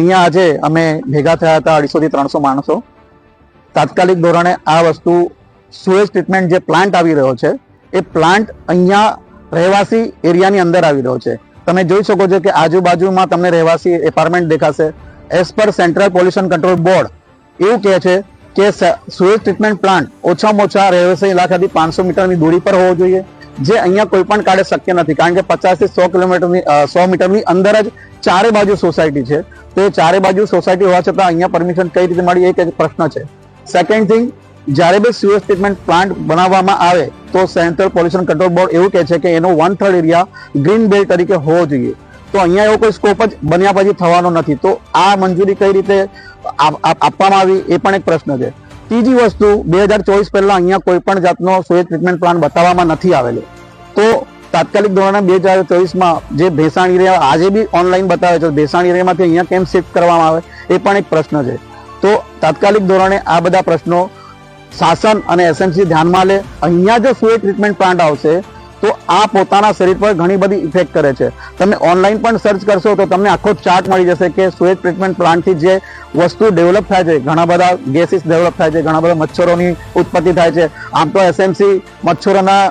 અહીંયા આજે અમે ભેગા થયા હતા 250 થી 300 માણસો. તાત્કાલિક ધોરણે આ વસ્તુ સુએજ ટ્રીટમેન્ટ જે પ્લાન્ટ આવી રહ્યો છે એ પ્લાન્ટ અહીંયા રહેવાસી એરિયાની અંદર આવી રહ્યો છે. તમે જોઈ શકો છો કે આજુબાજુમાં તમને રહેવાસી એપાર્ટમેન્ટ દેખાશે. As per central pollution control board એવું કહે છે કે સુએજ ટ્રીટમેન્ટ પ્લાન્ટ ઓછામાં ઓછા રહેવાસી ઇલાકાથી 500 મીટરની દૂરી પર હોવો જોઈએ, જે અહીંયા કોઈ પણ કાળે શક્ય નથી, કારણ કે 50 થી 100 મીટરની અંદર જ ચારે બાજુ સોસાયટી છે. તો એ ચારે બાજુ સોસાયટી હોવા છતાં અહીંયા પરમિશન કઈ રીતે મળી, એક પ્રશ્ન છે. સેકન્ડ થિંગ, જ્યારે બી સુએજ ટ્રીટમેન્ટ પ્લાન્ટ બનાવવામાં આવે તો સેન્ટ્રલ પોલ્યુશન કંટ્રોલ બોર્ડ એવું કહે છે કે એનો 1/3 એરિયા ગ્રીન બેલ્ટ તરીકે હોવો જોઈએ. તો અહીંયા એવો કોઈ સ્કોપ જ બન્યા પછી થવાનો નથી. તો આ મંજૂરી કઈ રીતે આપવામાં આવી એ પણ એક પ્રશ્ન છે. ત્રીજી વસ્તુ, 2024 પહેલા અહીંયા કોઈ પણ જાતનો સુએજ ટ્રીટમેન્ટ પ્લાન્ટ બતાવવામાં નથી આવેલો. તો તાત્કાલિક ધોરણે 2024માં જે ભેસાણ એરિયા આજે બી ઓનલાઈન બતાવે છે, ભેસાણ એરિયામાંથી અહીંયા કેમ શિફ્ટ કરવામાં આવે એ પણ એક પ્રશ્ન છે. તો તાત્કાલિક ધોરણે આ બધા પ્રશ્નો શાસન અને એસએમસી ધ્યાનમાં લે. અહીંયા જો સુએજ ટ્રીટમેન્ટ પ્લાન્ટ આવશે તો આ પોતાના શરીર પર ઘણી બધી ઇફેક્ટ કરે છે. તમે ઓનલાઈન પણ સર્ચ કરશો તો તમને આખો ચાર્ટ મળી જશે કે સુએજ ટ્રીટમેન્ટ પ્લાન્ટથી જે વસ્તુ ડેવલપ થાય છે, ઘણા બધા ગેસીસ ડેવલપ થાય છે, ઘણા બધા મચ્છરોની ઉત્પત્તિ થાય છે. આમ તો એસએમસી મચ્છરોના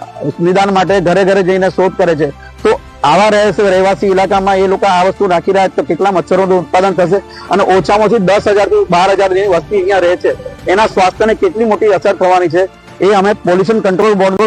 નિદાન માટે ઘરે ઘરે જઈને શોધ કરે છે. તો આવા રહેવાસી ઇલાકામાં એ લોકો આ વસ્તુ રાખી રહ્યા તો કેટલા મચ્છરોનું ઉત્પાદન થશે, અને ઓછામાં ઓછી 10,000 થી 12,000 જેવી વસ્તી અહીંયા રહે છે, એના સ્વાસ્થ્યને કેટલી મોટી અસર થવાની છે એ અમે પોલ્યુશન કંટ્રોલ બોર્ડ